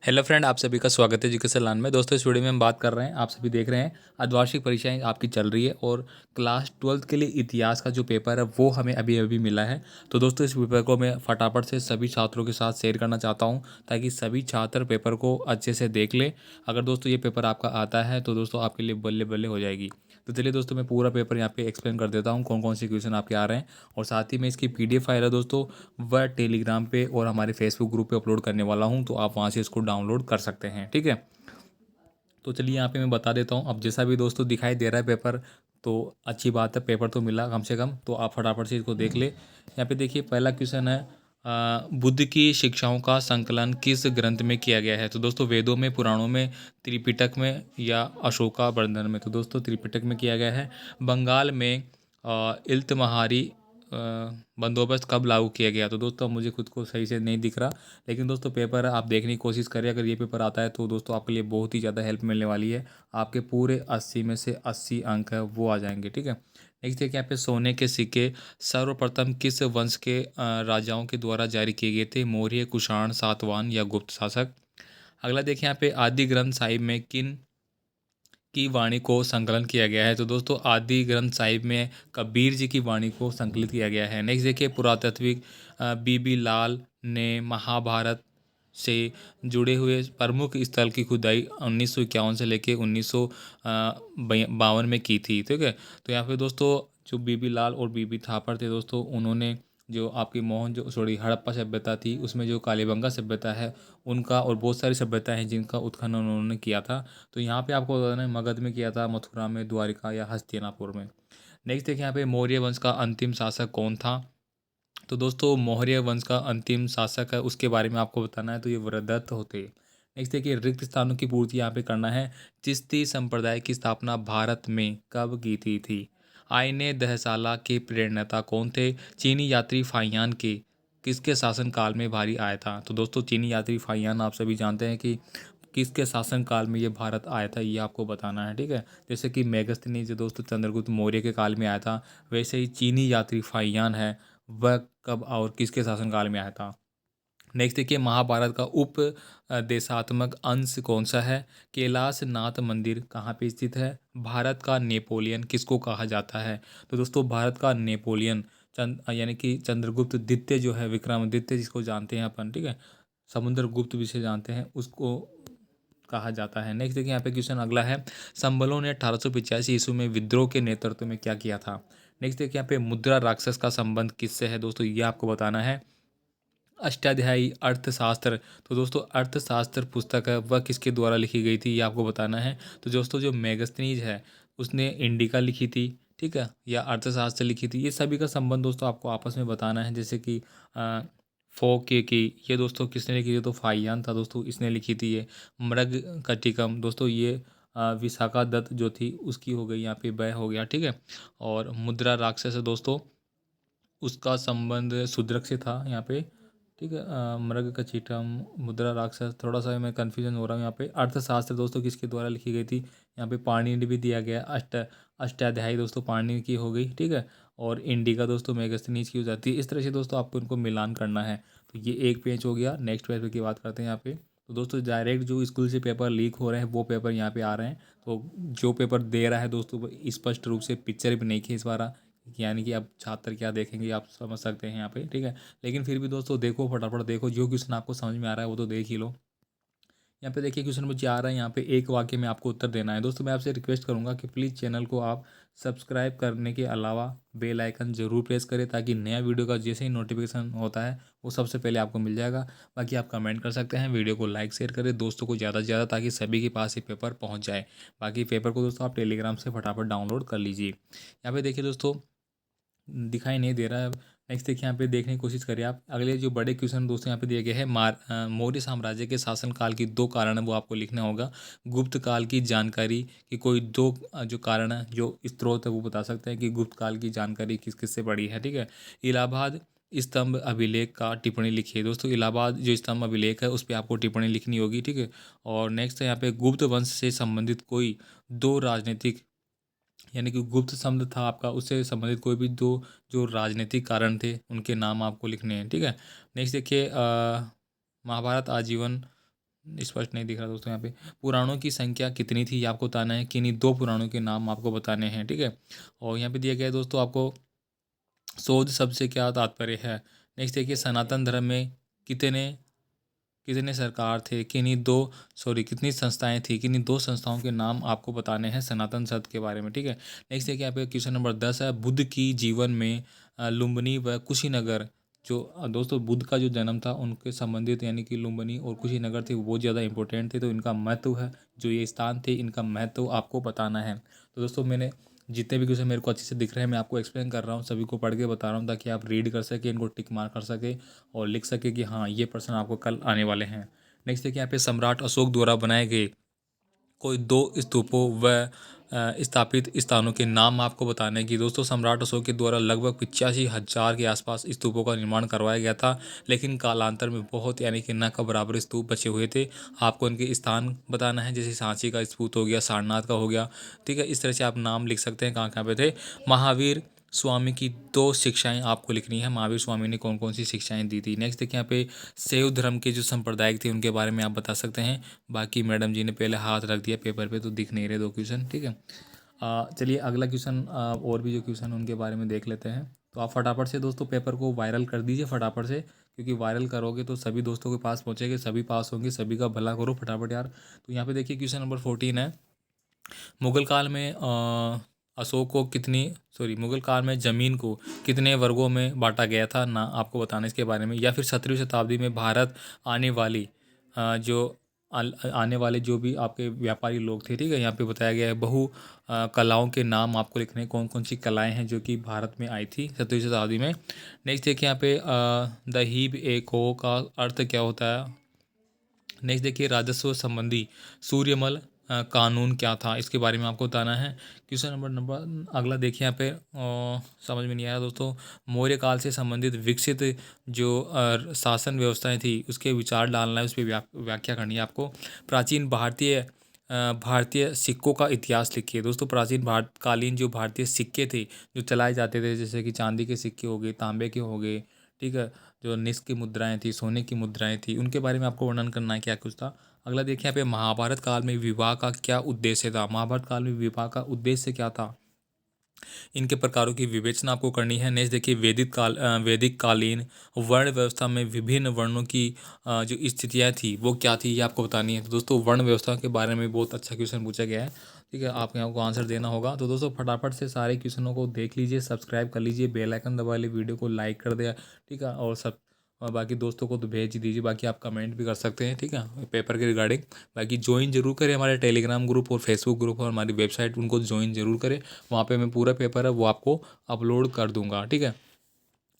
Hello friend, आप सभी का स्वागत है एजुकेशन लाइन में। दोस्तों, इस वीडियो में हम बात कर रहे हैं, आप सभी देख रहे हैं, अर्धवार्षिक परीक्षाएं आपकी चल रही है और क्लास 12th के लिए इतिहास का जो पेपर है वो हमें अभी अभी मिला है। तो दोस्तों, इस पेपर को मैं फटाफट से सभी छात्रों के साथ शेयर करना चाहता हूं ताकि सभी छात्र पेपर को अच्छे से देख ले। अगर दोस्तों ये पेपर आपका आता है तो दोस्तों आपके लिए बल्ले बल्ले हो जाएगी। तो चलिए दोस्तों, मैं पूरा पेपर यहाँ पे एक्सप्लेन कर देता हूँ कौन कौन से क्वेश्चन आपके आ रहे हैं, और साथ ही में इसकी PDF फाइल है दोस्तों, वह टेलीग्राम पे और हमारे फेसबुक ग्रुप पे अपलोड करने वाला हूँ, तो आप वहाँ से इसको डाउनलोड कर सकते हैं। ठीक है, तो चलिए यहाँ पे मैं बता देता हूँ। अब जैसा भी दोस्तों दिखाई दे रहा है पेपर, तो अच्छी बात है, पेपर तो मिला कम से कम, तो आप फटाफट से इसको देख ले। यहाँ पे देखिए, पहला क्वेश्चन है, बुद्ध की शिक्षाओं का संकलन किस ग्रंथ में किया गया है? तो दोस्तों, वेदों में, पुराणों में, त्रिपिटक में या अशोका बर्धन में? तो दोस्तों, त्रिपिटक में किया गया है। बंगाल में इल्तमहारी बंदोबस्त कब लागू किया गया? तो दोस्तों, मुझे खुद को सही से नहीं दिख रहा, लेकिन दोस्तों पेपर आप देखने की कोशिश करिए। अगर ये पेपर आता है तो दोस्तों आपके लिए बहुत ही ज़्यादा हेल्प मिलने वाली है। आपके पूरे 80 में से 80 अंक है वो आ जाएंगे। ठीक है, नेक्स्ट देखिए यहाँ पे, सोने के सिक्के सर्वप्रथम किस वंश के राजाओं के द्वारा जारी किए गए थे? मौर्य, कुषाण, सातवाहन या गुप्त शासक? अगला देखिए यहाँ पे, आदि ग्रंथ साहिब में किन की वाणी को संकलन किया गया है? तो दोस्तों, आदि ग्रंथ साहिब में कबीर जी की वाणी को संकलित किया गया है। नेक्स्ट देखिए, पुरातात्विक बीबी लाल ने महाभारत से जुड़े हुए प्रमुख स्थल की खुदाई 1951 से लेके 1952 में की थी। ठीक है, तो यहाँ पे दोस्तों, जो बीबी लाल और बीबी थापर थे दोस्तों, उन्होंने जो आपकी मोहन जो सॉरी हड़प्पा सभ्यता थी, उसमें जो कालीबंगा सभ्यता है उनका, और बहुत सारी सभ्यता हैं जिनका उत्खनन उन्होंने किया था। तो यहाँ पे आपको बताना है, मगध में किया था, मथुरा में, द्वारिका या हस्तिनापुर में। नेक्स्ट देखिए यहाँ पे, मौर्य वंश का अंतिम शासक कौन था? तो दोस्तों, मौर्य वंश का अंतिम शासक है, उसके बारे में आपको बताना है, तो ये वृद्धदत्त होते। नेक्स्ट देखिए, रिक्त स्थानों की पूर्ति यहाँ पे करना है। चिश्ती संप्रदाय की स्थापना भारत में कब की थी? आईने दहसाला के प्रेरणता कौन थे? चीनी यात्री फाहियान के किसके शासन काल में भारी आया था? तो दोस्तों, चीनी यात्री फाहियान आप सभी जानते हैं कि किसके शासन काल में ये भारत आया था, ये आपको बताना है। ठीक है, जैसे कि मेगस्थनीज जो दोस्तों चंद्रगुप्त मौर्य के काल में आया था, वैसे ही चीनी यात्री फाहियान है, वह कब और किसके शासनकाल में आया था? नेक्स्ट देखिए, महाभारत का उप देशात्मक अंश कौन सा है? कैलाश नाथ मंदिर कहाँ पे स्थित है? भारत का नेपोलियन किसको कहा जाता है? तो दोस्तों, भारत का नेपोलियन यानी कि चंद्रगुप्त द्वितीय जो है, विक्रमादित्य जिसको जानते हैं अपन, ठीक है, समुद्रगुप्त भी से जानते हैं, उसको कहा जाता है। नेक्स्ट देखिए यहाँ पे क्वेश्चन अगला है, संबलों ने 1885 ईस्वी में विद्रोह के नेतृत्व में क्या किया था? नेक्स्ट देखिए यहाँ पे, मुद्रा राक्षस का संबंध किससे है? दोस्तों, ये आपको बताना है। अष्टाध्यायी अर्थशास्त्र, तो दोस्तों अर्थशास्त्र पुस्तक है, वह किसके द्वारा लिखी गई थी, ये आपको बताना है। तो दोस्तों, जो मेगस्थनीज है उसने इंडिका लिखी थी, ठीक है, या अर्थशास्त्र लिखी थी। ये सभी का संबंध दोस्तों आपको आपस में बताना है। जैसे कि फोक की ये दोस्तों किसने लिखी थी? तो फाहियान था दोस्तों, इसने लिखी थी ये। मृग कटिकम दोस्तों, ये विशाखा दत्त जो थी उसकी हो गई, यहाँ पे वह हो गया। ठीक है, और मुद्रा राक्षस है दोस्तों, उसका संबंध शूद्रक से था यहाँ पे। ठीक है, मृग का चीटम, मुद्रा राक्षस, थोड़ा सा मैं कन्फ्यूजन हो रहा हूँ यहाँ पे। अर्थशास्त्र दोस्तों किसके द्वारा लिखी गई थी? यहाँ पे पाणिनि भी दिया गया। अष्टाध्यायी दोस्तों पाणिनि की हो गई। ठीक है, और इंडिका दोस्तों मेगस्थनीज की हो जाती है। इस तरह से दोस्तों आपको इनको मिलान करना है। तो ये एक पेज हो गया। नेक्स्ट पेज की बात करते हैं यहाँ पे। तो दोस्तों, डायरेक्ट जो स्कूल से पेपर लीक हो रहे हैं वो पेपर यहाँ पे आ रहे हैं। तो जो पेपर दे रहा है दोस्तों, वो स्पष्ट रूप से पिक्चर भी नहीं खींच पा रहा, यानी कि अब छात्र क्या देखेंगे आप समझ सकते हैं यहाँ पे। ठीक है, लेकिन फिर भी दोस्तों देखो, फटाफट देखो, जो क्वेश्चन आपको समझ में आ रहा है वो तो देख ही लो। यहाँ पे देखिए, क्वेश्चन मुझे आ रहा है, यहाँ पे एक वाक्य में आपको उत्तर देना है। दोस्तों, मैं आपसे रिक्वेस्ट करूंगा कि प्लीज़ चैनल को आप सब्सक्राइब करने के अलावा बेल आइकन जरूर प्रेस करें, ताकि नया वीडियो का जैसे ही नोटिफिकेशन होता है वो सबसे पहले आपको मिल जाएगा। बाकी आप कमेंट कर सकते हैं, वीडियो को लाइक शेयर करें दोस्तों को ज़्यादा से ज़्यादा, ताकि सभी के पास ये पेपर पहुँच जाए। बाकी पेपर को दोस्तों आप टेलीग्राम से फटाफट डाउनलोड कर लीजिए। यहाँ पे देखिए दोस्तों, दिखाई नहीं दे रहा है। नेक्स्ट देखिए, यहाँ पे देखने की कोशिश करिए आप। अगले जो बड़े क्वेश्चन दोस्तों यहाँ पे दिए गए हैं, मौर्य साम्राज्य के शासनकाल की दो कारण है वो आपको लिखना होगा। गुप्त काल की जानकारी की कोई दो जो कारण है, जो स्रोत है वो बता सकते हैं कि गुप्त काल की जानकारी किस किस से पड़ी है। ठीक है, इलाहाबाद स्तंभ अभिलेख का टिप्पणी लिखिए। दोस्तों, इलाहाबाद जो स्तंभ अभिलेख है उस पर आपको टिप्पणी लिखनी होगी। ठीक है, और नेक्स्ट है यहाँ पे, गुप्त वंश से संबंधित कोई दो राजनीतिक, यानी कि गुप्त शब्द था आपका, उससे संबंधित कोई भी दो जो राजनीतिक कारण थे उनके नाम आपको लिखने हैं। ठीक है, नेक्स्ट देखिए, महाभारत आजीवन स्पष्ट नहीं दिख रहा दोस्तों यहाँ पे। पुराणों की संख्या कितनी थी ये आपको बताना है, किन्हीं 2 पुराणों के नाम आपको बताने हैं, ठीक है। और यहाँ पे दिया गया है दोस्तों आपको शोध शब्द से क्या तात्पर्य है। नेक्स्ट देखिए सनातन धर्म में कितने कितने सरकार थे, कितनी संस्थाएं थी, किन्हीं 2 संस्थाओं के नाम आपको बताने हैं सनातन शब्द के बारे में, ठीक है। नेक्स्ट देखिए यहाँ पे क्वेश्चन नंबर 10 है, बुद्ध की जीवन में लुम्बिनी व कुशीनगर जो दोस्तों बुद्ध का जो जन्म था उनके संबंधित यानी कि लुम्बिनी और कुशीनगर थे वो बहुत ज़्यादा इंपॉर्टेंट थे, तो इनका महत्व है, जो ये स्थान थे इनका महत्व आपको बताना है। तो दोस्तों मैंने जितने भी क्वेश्चन मेरे को अच्छे से दिख रहे हैं मैं आपको एक्सप्लेन कर रहा हूँ, सभी को पढ़ के बता रहा हूँ ताकि आप रीड कर सके, इनको टिक मार कर सके और लिख सके कि हाँ ये प्रश्न आपको कल आने वाले हैं। नेक्स्ट देखिए यहाँ पे सम्राट अशोक द्वारा बनाए गए कोई 2 स्तूपों व स्थापित स्थानों के नाम आपको बताने हैं कि दोस्तों सम्राट अशोक के द्वारा लगभग 85,000 के आसपास स्तूपों का निर्माण करवाया गया था, लेकिन कालांतर में बहुत यानी कि न का बराबर स्तूप बचे हुए थे। आपको उनके स्थान बताना है, जैसे सांची का स्तूप हो गया, सारनाथ का हो गया, ठीक है। इस तरह से आप नाम लिख सकते हैं कहाँ कहाँ पे थे। महावीर स्वामी की 2 शिक्षाएं आपको लिखनी है, महावीर स्वामी ने कौन कौन सी शिक्षाएं दी थी। नेक्स्ट देखिए यहाँ पे शैव धर्म के जो संप्रदायिक थे उनके बारे में आप बता सकते हैं। बाकी मैडम जी ने पहले हाथ रख दिया पेपर पे तो दिख नहीं रहे 2 क्वेश्चन, ठीक है। चलिए अगला क्वेश्चन और भी जो क्वेश्चन उनके बारे में देख लेते हैं। तो आप फटाफट से दोस्तों पेपर को वायरल कर दीजिए फटाफट से, क्योंकि वायरल करोगे तो सभी दोस्तों के पास पहुँचेंगे, सभी पास होंगे, सभी का भला करो फटाफट यार। तो यहाँ पे देखिए क्वेश्चन नंबर 14 है, मुगल काल में अशोक को मुगल काल में ज़मीन को कितने वर्गों में बांटा गया था ना आपको बताना इसके बारे में। या फिर 17वीं शताब्दी में भारत आने वाली आने वाले जो भी आपके व्यापारी लोग थे, ठीक है, यहाँ पे बताया गया है बहु कलाओं के नाम आपको लिखने हैं, कौन कौन सी कलाएं हैं जो कि भारत में आई थी 17वीं शताब्दी में। नेक्स्ट देखिए यहाँ पे द हीब ए को का अर्थ क्या होता है। नेक्स्ट देखिए राजस्व संबंधी सूर्यमल कानून क्या था, इसके बारे में आपको बताना है। क्वेश्चन नंबर अगला देखिए यहाँ पे समझ में नहीं आया दोस्तों, मौर्य काल से संबंधित विकसित जो शासन व्यवस्थाएं थी उसके विचार डालना है, उस पर व्याख्या करनी है आपको। प्राचीन भारतीय सिक्कों का इतिहास लिखिए दोस्तों। प्राचीन कालीन जो भारतीय सिक्के थे जो चलाए जाते थे, जैसे कि चांदी के सिक्के हो गए, तांबे के हो गए, ठीक है, जो निस्क की मुद्राएं थी, सोने की मुद्राएं थी, उनके बारे में आपको वर्णन करना है क्या कुछ था। अगला देखिए यहाँ पे महाभारत काल में विवाह का क्या उद्देश्य था। महाभारत काल में विवाह का उद्देश्य क्या था, इनके प्रकारों की विवेचना आपको करनी है। नेक्स्ट देखिए वैदिक कालीन वर्ण व्यवस्था में विभिन्न वर्णों की जो स्थितियाँ थी वो क्या थी ये आपको बतानी है। तो दोस्तों वर्ण व्यवस्था के बारे में बहुत अच्छा क्वेश्चन पूछा गया है, ठीक है, आप यहाँ को आंसर देना होगा। तो दोस्तों फटाफट से सारे क्वेश्चनों को देख लीजिए, सब्सक्राइब कर लीजिए, बेल आइकन दबा लीजिए, वीडियो को लाइक कर दिया, ठीक है, और बाकी दोस्तों को तो भेज ही दीजिए, बाकी आप कमेंट भी कर सकते हैं, ठीक है, पेपर के रिगार्डिंग। बाकी ज्वाइन जरूर करें हमारे टेलीग्राम ग्रुप और फेसबुक ग्रुप और हमारी वेबसाइट, उनको ज्वाइन जरूर करें, वहाँ पे मैं पूरा पेपर है वो आपको अपलोड कर दूंगा, ठीक है।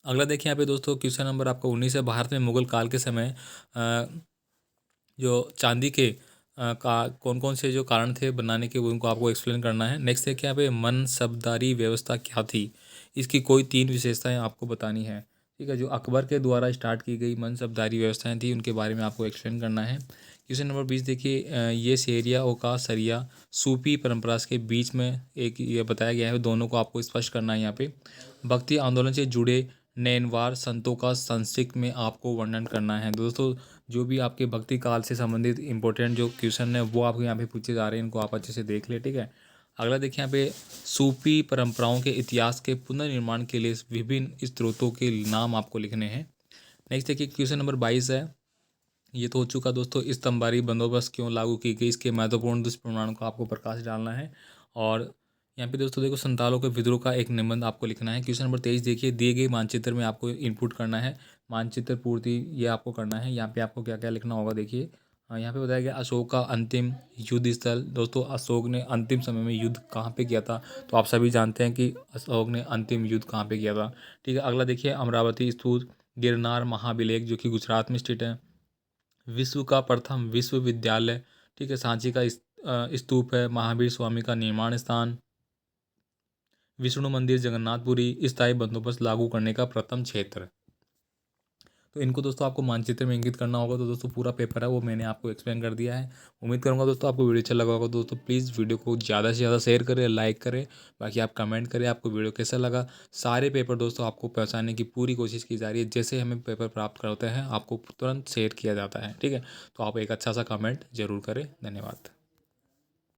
अगला देखिए यहाँ पे दोस्तों क्वेश्चन नंबर आपका 19 है, भारत में मुगल काल के समय जो चांदी के का कौन कौन से जो कारण थे बनाने के उनको आपको एक्सप्लेन करना है। नेक्स्ट है कि यहाँ पे मनसबदारी व्यवस्था क्या थी, इसकी कोई 3 विशेषताएं आपको बतानी है, ठीक है, जो अकबर के द्वारा स्टार्ट की गई मनसबदारी व्यवस्थाएं थी उनके बारे में आपको एक्सप्लेन करना है। क्वेश्चन नंबर 20 देखिए, ये शेरिया और का सरिया सूफी परंपरा के बीच में एक ये बताया गया है, दोनों को आपको स्पष्ट करना है। यहाँ पे भक्ति आंदोलन से जुड़े नैनवार संतों का संक्षिप्त में आपको वर्णन करना है। दोस्तों जो भी आपके भक्ति काल से संबंधित इंपॉर्टेंट जो क्वेश्चन है वो आपको यहाँ पे पूछे जा रहे हैं, इनको आप अच्छे से देख ले, ठीक है। अगला देखिए यहाँ पे सूफी परंपराओं के इतिहास के पुनर्निर्माण के लिए विभिन्न स्रोतों के नाम आपको लिखने हैं। नेक्स्ट देखिए क्वेश्चन नंबर 22 है, ये तो हो चुका दोस्तों, स्तंभकारी बंदोबस्त क्यों लागू की गई, इसके महत्वपूर्ण दुष्परिणामों को आपको प्रकाश डालना है। और यहाँ पे दोस्तों देखो संतालों के विद्रोह का एक निबंध आपको लिखना है। क्वेश्चन नंबर 23 देखिए, दिए गए मानचित्र में आपको इनपुट करना है, मानचित्र पूर्ति ये आपको करना है। यहाँ पे आपको क्या क्या लिखना होगा देखिए, यहाँ पे बताया गया अशोक का अंतिम युद्ध स्थल। दोस्तों अशोक ने अंतिम समय में युद्ध कहाँ पे किया था, तो आप सभी जानते हैं कि अशोक ने अंतिम युद्ध कहाँ पे किया था, ठीक है। अगला देखिए अमरावती स्तूप, गिरनार महाभिलेख जो कि गुजरात में स्थित है, विश्व का प्रथम विश्वविद्यालय, ठीक है, सांची का स्तूप है, महावीर स्वामी का निर्माण स्थान, विष्णु मंदिर जगन्नाथपुरी, स्थायी बंदोबस्त लागू करने का प्रथम क्षेत्र। तो इनको दोस्तों आपको मानचित्र में इंगित करना होगा। तो दोस्तों पूरा पेपर है वो मैंने आपको एक्सप्लेन कर दिया है। उम्मीद करूँगा दोस्तों आपको वीडियो अच्छा लगा होगा। दोस्तों प्लीज़ वीडियो को ज़्यादा से ज़्यादा शेयर करें, लाइक करें, बाकी आप कमेंट करें आपको वीडियो कैसा लगा। सारे पेपर दोस्तों आपको पहुँचाने की पूरी कोशिश की जा रही है। जैसे हमें पेपर प्राप्त करते हैं आपको तुरंत शेयर किया जाता है, ठीक है। तो आप एक अच्छा सा कमेंट ज़रूर करें। धन्यवाद।